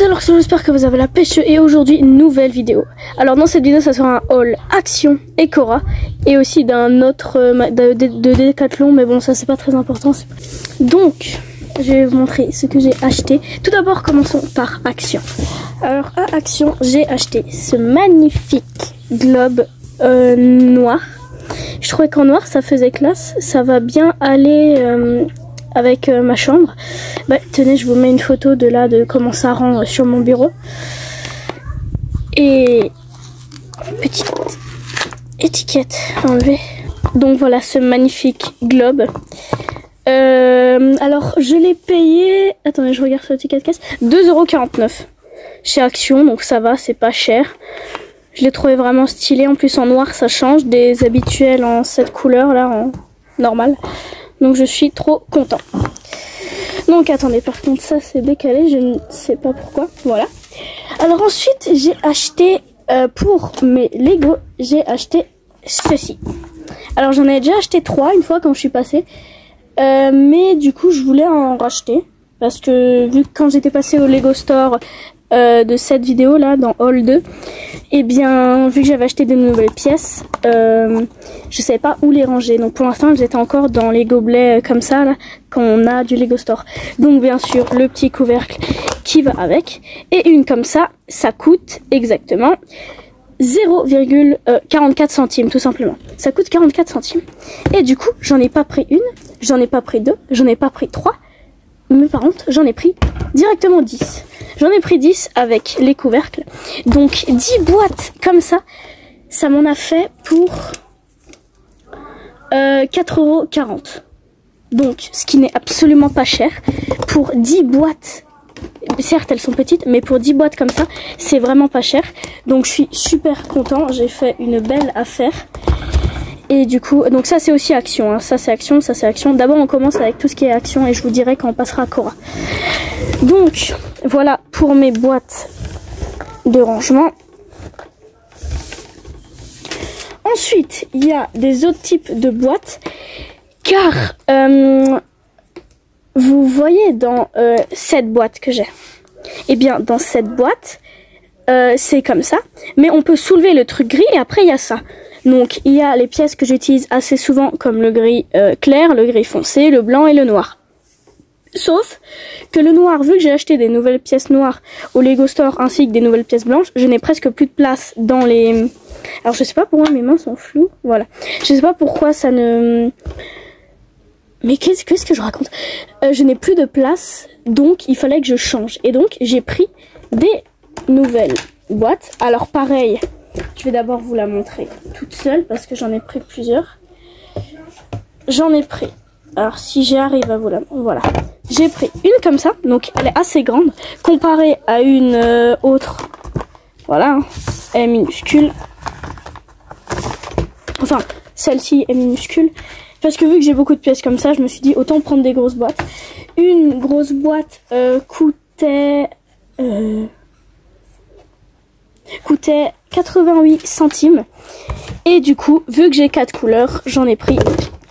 Alors j'espère que vous avez la pêche et aujourd'hui une nouvelle vidéo. Alors dans cette vidéo ça sera un haul Action et Cora et aussi d'un autre de Decathlon, mais bon ça c'est pas très important. Donc je vais vous montrer ce que j'ai acheté. Tout d'abord commençons par Action. Alors à Action j'ai acheté ce magnifique globe noir. Je trouvais qu'en noir ça faisait classe, ça va bien aller avec ma chambre. Bah, tenez, je vous mets une photo de là, de comment ça rend sur mon bureau. Et petite étiquette enlevée. Donc voilà ce magnifique globe. Alors je l'ai payé, attendez je regarde sur l'étiquette caisse, 2,49 € chez Action, donc ça va, c'est pas cher. Je l'ai trouvé vraiment stylé, en plus en noir ça change des habituels en cette couleur là, en normal. Donc je suis trop content. Donc attendez, par contre ça c'est décalé, je ne sais pas pourquoi. Voilà. Alors ensuite j'ai acheté pour mes Lego, j'ai acheté ceci. Alors j'en ai déjà acheté 3 une fois quand je suis passée. Mais du coup je voulais en racheter. Parce que vu que quand j'étais passée au Lego Store de cette vidéo là, dans Haul 2, et bien vu que j'avais acheté de nouvelles pièces, je savais pas où les ranger. Donc pour l'instant j'étais encore dans les gobelets comme ça là, qu'on a du Lego Store. Donc bien sûr le petit couvercle qui va avec. Et une comme ça coûte exactement 0,44 centimes tout simplement. Ça coûte 44 centimes. Et du coup j'en ai pas pris une, j'en ai pas pris 2, j'en ai pas pris 3. Mais par contre j'en ai pris directement 10. J'en ai pris 10 avec les couvercles. Donc 10 boîtes comme ça m'en a fait pour 4,40 €. Donc ce qui n'est absolument pas cher. Pour 10 boîtes, certes elles sont petites, mais pour 10 boîtes comme ça, c'est vraiment pas cher. Donc je suis super content, j'ai fait une belle affaire. Et du coup, donc ça c'est aussi Action, hein. Ça c'est Action, ça c'est Action. D'abord on commence avec tout ce qui est Action et je vous dirai quand on passera à Cora. Donc voilà pour mes boîtes de rangement. Ensuite il y a des autres types de boîtes, car vous voyez dans cette boîte que j'ai, et bien dans cette boîte c'est comme ça, mais on peut soulever le truc gris et après il y a ça. Donc il y a les pièces que j'utilise assez souvent comme le gris clair, le gris foncé, le blanc et le noir. Sauf que le noir, vu que j'ai acheté des nouvelles pièces noires au Lego Store ainsi que des nouvelles pièces blanches, je n'ai presque plus de place dans les... Alors je sais pas pourquoi mes mains sont floues, voilà. Je sais pas pourquoi ça ne... Mais qu'est-ce que je raconte? Je n'ai plus de place, donc il fallait que je change. Et donc j'ai pris des nouvelles boîtes. Alors pareil... Je vais d'abord vous la montrer toute seule parce que j'en ai pris plusieurs. J'en ai pris. Alors si j'arrive à vous la... Voilà. J'ai pris une comme ça. Donc elle est assez grande. Comparée à une autre. Voilà. Elle est minuscule. Enfin, celle-ci est minuscule. Parce que vu que j'ai beaucoup de pièces comme ça, je me suis dit autant prendre des grosses boîtes. Une grosse boîte coûtait 88 centimes. Et du coup, vu que j'ai 4 couleurs, j'en ai pris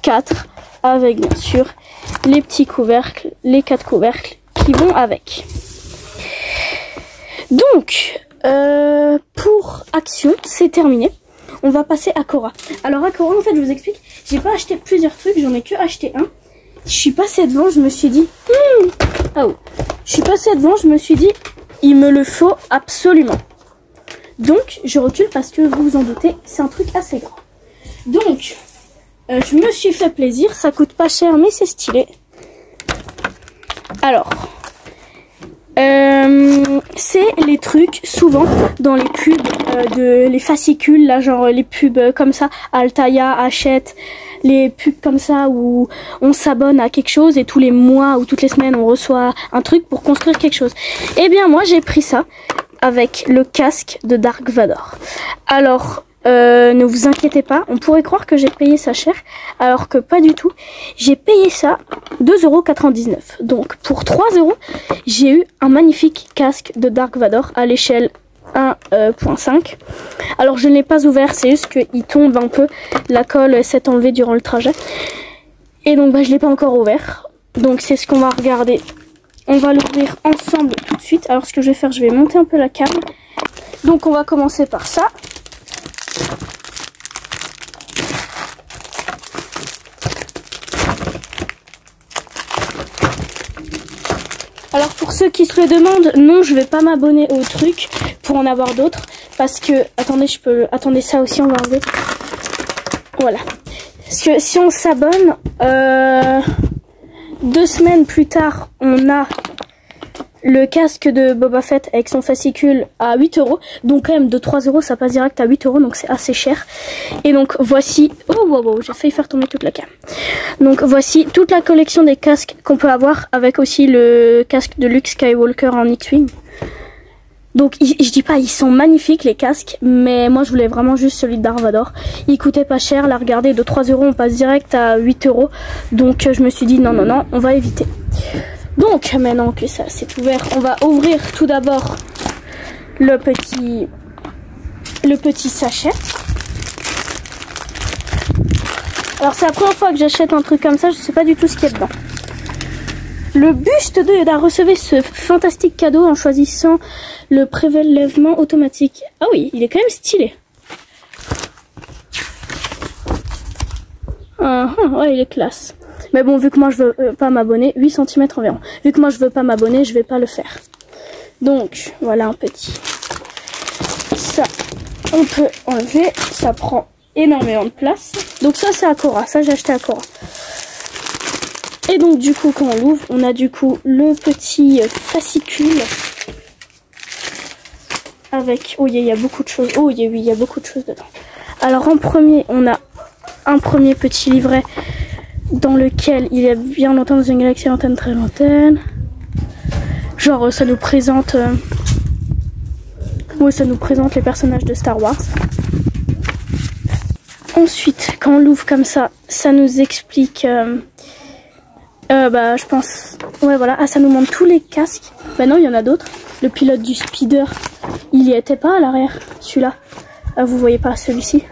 4 avec bien sûr les petits couvercles, les 4 couvercles qui vont avec. Donc, pour Action, c'est terminé. On va passer à Cora. Alors à Cora, en fait, je vous explique, j'ai pas acheté plusieurs trucs, j'en ai que acheté un. Je suis passée devant, je me suis dit, je suis passée devant, je me suis dit, il me le faut absolument. Donc je recule parce que vous vous en doutez, c'est un truc assez grand. Donc je me suis fait plaisir, ça coûte pas cher mais c'est stylé. Alors c'est les trucs souvent dans les pubs les fascicules là, genre les pubs comme ça, Altaïa, Hachette, les pubs comme ça où on s'abonne à quelque chose et tous les mois ou toutes les semaines on reçoit un truc pour construire quelque chose. Et bien moi j'ai pris ça avec le casque de Dark Vador. Alors ne vous inquiétez pas, on pourrait croire que j'ai payé ça cher alors que pas du tout. J'ai payé ça 2,99 €. Donc pour 3 €, j'ai eu un magnifique casque de Dark Vador à l'échelle 1 .5. Alors je ne l'ai pas ouvert, c'est juste qu'il tombe un peu. La colle s'est enlevée durant le trajet. Et donc bah, je ne l'ai pas encore ouvert. Donc c'est ce qu'on va regarder. On va l'ouvrir ensemble tout de suite. Alors ce que je vais faire, je vais monter un peu la cam. Donc on va commencer par ça. Alors pour ceux qui se le demandent, non, je vais pas m'abonner au truc pour en avoir d'autres. Parce que, attendez, attendez, ça aussi on va enlever. Voilà. Parce que si on s'abonne, 2 semaines plus tard, on a le casque de Boba Fett avec son fascicule à 8 €. Donc quand même de 3 €, ça passe direct à 8 €, donc c'est assez cher. Et donc voici... Oh wow, wow, j'ai failli faire tomber toute la cam. Donc voici toute la collection des casques qu'on peut avoir, avec aussi le casque de Luke Skywalker en X-Wing. Donc je dis pas, ils sont magnifiques les casques, mais moi je voulais vraiment juste celui de Dark Vador. Il coûtait pas cher, là regardez, de 3 €, on passe direct à 8 €. Donc je me suis dit non, non, non, on va éviter. Donc maintenant que ça c'est ouvert, on va ouvrir tout d'abord le petit sachet. Alors c'est la première fois que j'achète un truc comme ça, je sais pas du tout ce qu'il y a dedans. Le buste de Yoda, recevez ce fantastique cadeau en choisissant le prélèvement automatique. Ah oui, il est quand même stylé. Ouais, il est classe. Mais bon, vu que moi je veux pas m'abonner, 8 cm environ. Vu que moi je veux pas m'abonner, je vais pas le faire. Donc, voilà un petit. Ça, on peut enlever. Ça prend énormément de place. Donc ça, c'est à Cora. Ça, j'ai acheté à Cora. Et donc, du coup, quand on l'ouvre, on a du coup le petit fascicule. Avec... Oh, il y a beaucoup de choses. Oh, oui, il y a beaucoup de choses dedans. Alors, en premier, on a un premier petit livret dans lequel il y a bien longtemps dans une galaxie lointaine, très lointaine. Genre ça nous présente ouais, ça nous présente les personnages de Star Wars. Ensuite, quand on l'ouvre comme ça, ça nous explique bah je pense, ouais voilà, ah ça nous montre tous les casques. Bah non, il y en a d'autres. Le pilote du Speeder, il y était pas à l'arrière, celui-là. Ah, vous voyez pas celui-ci.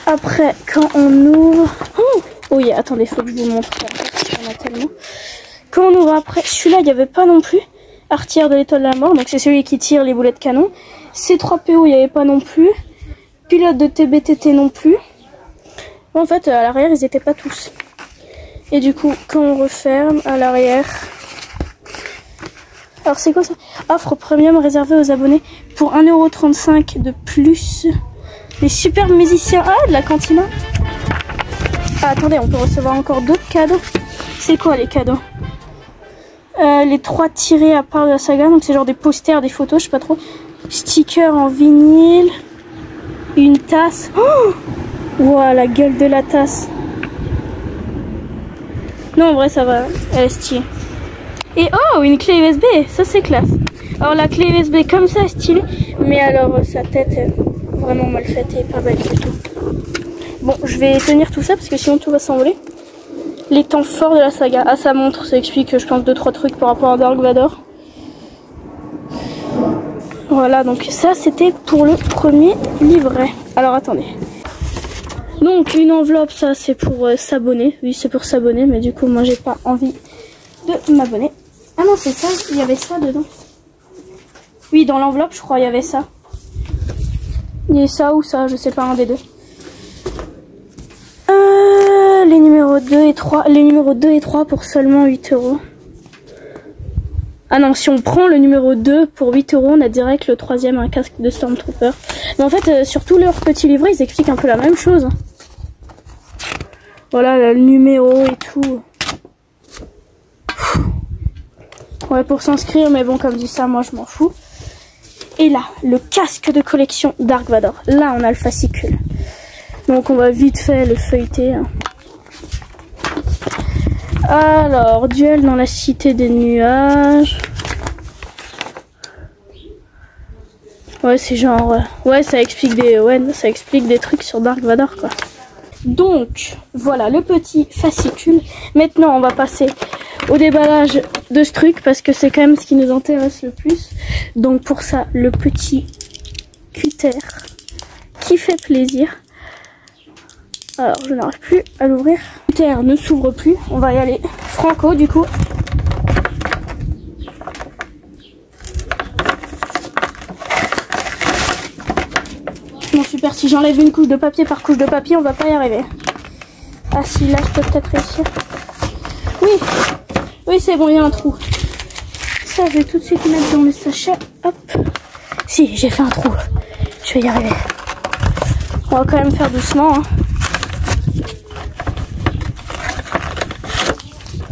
Après, quand on ouvre... Oh oui, attendez, faut que je vous montre. Il y en a tellement. Quand on ouvre après, celui-là, il n'y avait pas non plus. Artilleur de l'étoile de la mort, donc c'est celui qui tire les boulets de canon. C3PO, il n'y avait pas non plus. Pilote de TBTT non plus. En fait, à l'arrière, ils n'étaient pas tous. Et du coup, quand on referme, à l'arrière... Alors, c'est quoi ça? Offre premium réservée aux abonnés pour 1,35 € de plus. Les super musiciens. Ah, de la cantina. Ah, attendez, on peut recevoir encore d'autres cadeaux. C'est quoi les cadeaux? Les 3 tirés à part de la saga. Donc c'est genre des posters, des photos, je sais pas trop. Stickers en vinyle. Une tasse. Oh, wow, la gueule de la tasse. Non, en vrai, ça va. Elle est stylée. Et oh, une clé USB. Ça, c'est classe. Alors la clé USB comme ça est stylée. Mais alors, sa tête est vraiment mal faite et pas belle du tout. Bon, je vais tenir tout ça parce que sinon tout va s'envoler. Les temps forts de la saga. Ah, ça montre, ça explique, je pense, 2-3 trucs par rapport à Dark Vador. Voilà, donc ça c'était pour le premier livret. Alors attendez. Donc une enveloppe, ça c'est pour s'abonner. Oui, c'est pour s'abonner, mais du coup moi j'ai pas envie de m'abonner. Ah non, c'est ça, il y avait ça dedans. Oui, dans l'enveloppe, je crois, il y avait ça. Il y a ça ou ça, je sais pas, un des deux. Les numéros 2 et 3. Les numéros 2 et 3 pour seulement 8 €. Ah non, si on prend le numéro 2 pour 8 €, on a direct le 3e, un casque de Stormtrooper. Mais en fait, sur tous leurs petits livrets, ils expliquent un peu la même chose. Voilà, le numéro et tout. Ouais, pour s'inscrire, mais bon, comme dit ça, moi je m'en fous. Et là, le casque de collection Dark Vador. Là, on a le fascicule. Donc on va vite fait le feuilleter. Hein. Alors, duel dans la cité des nuages. Ouais, c'est genre... ouais, ça explique des trucs sur Dark Vador, quoi. Donc, voilà, le petit fascicule. Maintenant, on va passer au déballage de ce truc parce que c'est quand même ce qui nous intéresse le plus. Donc pour ça, le petit cutter qui fait plaisir. Alors je n'arrive plus à l'ouvrir. Le cutter ne s'ouvre plus. On va y aller franco du coup. Bon super, si j'enlève une couche de papier par couche de papier, on va pas y arriver. Ah si, là je peux peut-être réussir. Oui, oui c'est bon, il y a un trou. Ça je vais tout de suite mettre dans le sachet. Hop. Si, j'ai fait un trou. Je vais y arriver. On va quand même faire doucement. Hein.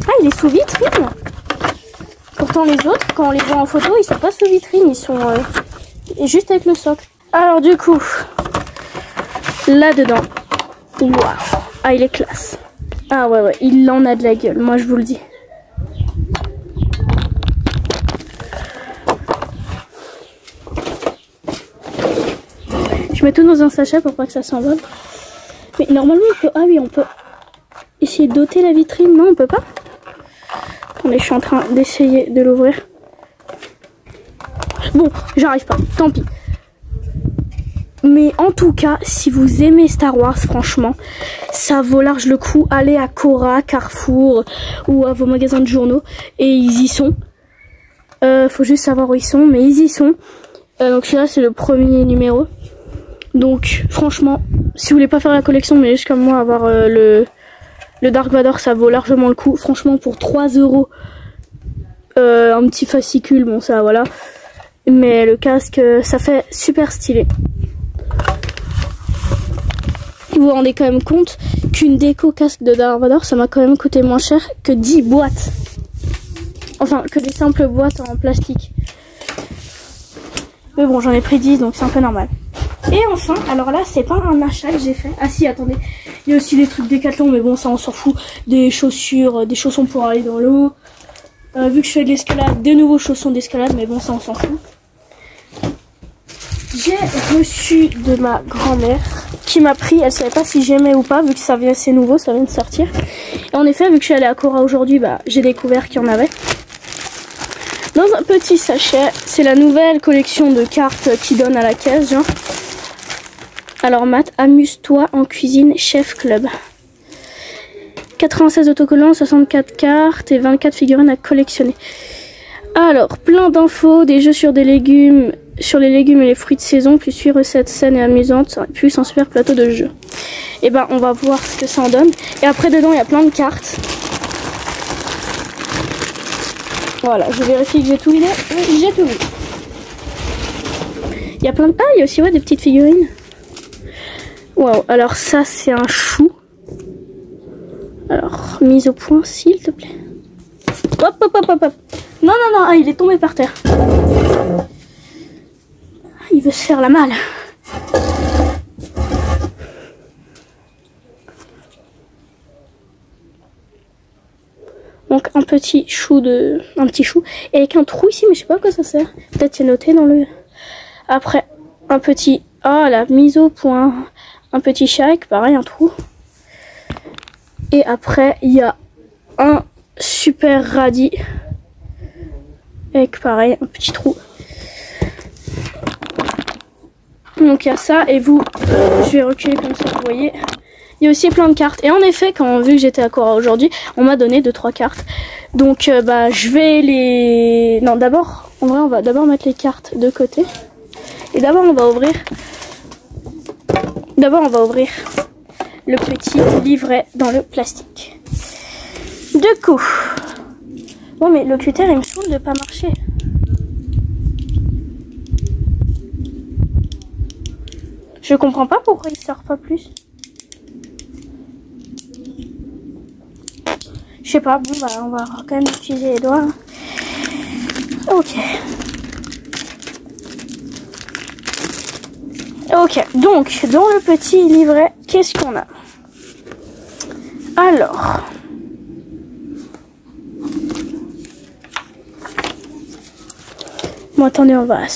Ah, il est sous vitrine. Pourtant les autres, quand on les voit en photo, ils sont pas sous vitrine, ils sont juste avec le socle. Alors du coup, là-dedans, waouh, ah il est classe. Ah ouais, il en a de la gueule, moi je vous le dis. Je mets tout dans un sachet pour pas que ça s'envole. Mais normalement on peut, ah oui on peut essayer d'ôter la vitrine, non on peut pas. Attendez, je suis en train d'essayer de l'ouvrir. Bon, j'arrive pas, tant pis. Mais en tout cas, si vous aimez Star Wars, franchement, ça vaut large le coup. Allez à Cora, Carrefour ou à vos magasins de journaux et ils y sont. Faut juste savoir où ils sont, mais ils y sont. Donc celui-là, c'est le premier numéro. Donc franchement, si vous voulez pas faire la collection, mais juste comme moi, avoir le Dark Vador, ça vaut largement le coup. Franchement, pour 3 €, un petit fascicule, bon ça voilà. Mais le casque, ça fait super stylé. Vous vous rendez quand même compte qu'une déco casque de Dark Vador, ça m'a quand même coûté moins cher que 10 boîtes. Enfin, que des simples boîtes en plastique. Mais bon, j'en ai pris 10, donc c'est un peu normal. Et enfin, alors là, c'est pas un achat que j'ai fait. Ah si, attendez. Il y a aussi des trucs Décathlon, mais bon, ça on s'en fout. Des chaussures, des chaussons pour aller dans l'eau. Vu que je fais de l'escalade, des nouveaux chaussons d'escalade, mais bon, ça on s'en fout. J'ai reçu de ma grand-mère qui m'a pris, elle savait pas si j'aimais ou pas vu que ça vient, c'est nouveau, ça vient de sortir. Et en effet, vu que je suis allée à Cora aujourd'hui, bah j'ai découvert qu'il y en avait. Dans un petit sachet, c'est la nouvelle collection de cartes qui donne à la caisse, genre. Alors Matt, amuse-toi en cuisine Chef Club. 96 autocollants, 64 cartes et 24 figurines à collectionner. Alors, plein d'infos, des jeux sur des légumes, sur les légumes et les fruits de saison, plus 8 recettes saines et amusantes, plus un super plateau de jeux. Et ben, on va voir ce que ça en donne. Et après, dedans, il y a plein de cartes. Voilà, je vérifie que j'ai tout vidé. Oui, j'ai tout vidé. Il y a plein de... Ah, il y a aussi ouais, des petites figurines. Waouh, alors ça, c'est un chou. Alors, mise au point, s'il te plaît. Hop, hop, hop, hop, hop. Non, non, non, ah, il est tombé par terre. Il veut se faire la malle. Donc un petit chou et avec un trou ici, mais je sais pas à quoi ça sert. Peut-être c'est noté dans le. Après un petit, ah la mise au point, un petit chat avec pareil un trou. Et après il y a un super radis avec pareil un petit trou. Donc il y a ça et vous, je vais reculer comme ça, vous voyez. Il y a aussi plein de cartes. Et en effet, vu que j'étais à Cora aujourd'hui, on m'a donné 2-3 cartes. Donc bah je vais les... Non, d'abord, en vrai, on va d'abord mettre les cartes de côté. Et d'abord, on va ouvrir... le petit livret dans le plastique. Du coup... Bon, mais le cutter, il me saoule de pas marcher. Je comprends pas pourquoi il sort pas plus. Je sais pas, bon bah on va quand même utiliser les doigts. Ok. Ok, donc dans le petit livret, qu'est-ce qu'on a? Alors. Bon attendez, on va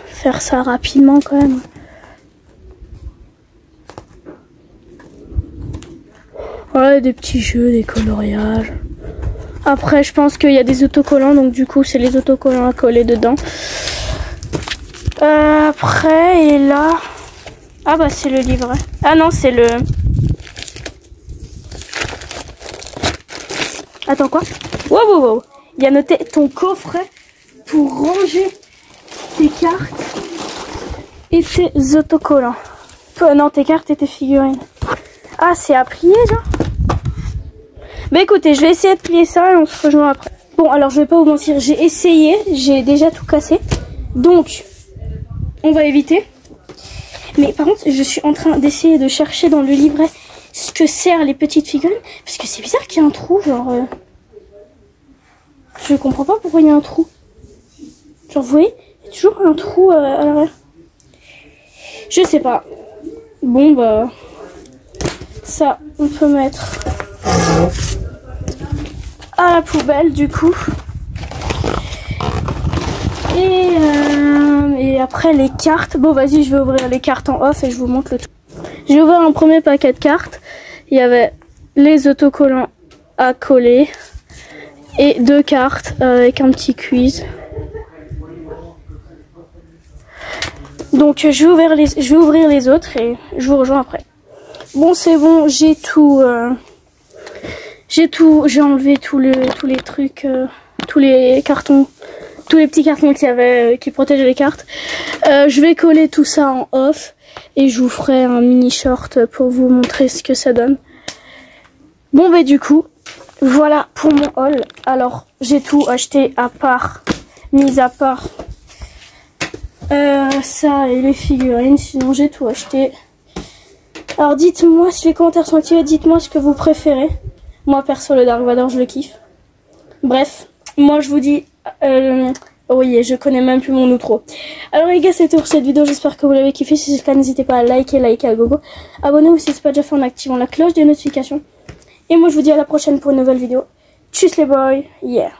faire ça rapidement quand même. Ouais, des petits jeux, des coloriages. Après, je pense qu'il y a des autocollants, donc du coup, c'est les autocollants à coller dedans. Après, et là... Ah bah, c'est le livret. Ah non, c'est le... Attends, quoi? Wow. Il y a noté ton coffret pour ranger tes cartes et tes autocollants. Non, tes cartes et tes figurines. Ah, c'est à plier, genre? Bah écoutez, je vais essayer de plier ça et on se rejoint après. Bon, alors je vais pas vous mentir, j'ai essayé, j'ai déjà tout cassé. Donc, on va éviter. Mais par contre, je suis en train d'essayer de chercher dans le livret ce que servent les petites figurines. Parce que c'est bizarre qu'il y ait un trou, genre... Je comprends pas pourquoi il y a un trou. Genre, vous voyez, il y a toujours un trou à l'arrière. Je sais pas. Bon, bah... Ça, on peut mettre... à la poubelle, du coup. Et après, les cartes. Bon, vas-y, je vais ouvrir les cartes en off et je vous montre le tout. J'ai ouvert un premier paquet de cartes. Il y avait les autocollants à coller. Et 2 cartes avec un petit quiz. Donc je vais ouvrir les autres et je vous rejoins après. Bon, c'est bon, j'ai enlevé tous les trucs, tous les cartons, tous les petits cartons qu'il y avait qui protégeaient les cartes. Je vais coller tout ça en off et je vous ferai un mini short pour vous montrer ce que ça donne. Bon, bah du coup, voilà pour mon haul. Alors, j'ai tout acheté à part, mis à part ça et les figurines. Sinon, j'ai tout acheté. Alors, dites-moi si les commentaires sont activés. Dites-moi ce que vous préférez. Moi, perso, le Dark Vador, je le kiffe. Bref, moi, je vous dis... oui, je connais même plus mon outro. Alors les gars, c'est tout pour cette vidéo. J'espère que vous l'avez kiffé. Si c'est le cas, n'hésitez pas à liker à gogo. Abonnez-vous si ce n'est pas déjà fait en activant la cloche des notifications. Et moi, je vous dis à la prochaine pour une nouvelle vidéo. Tchuss les boys, yeah.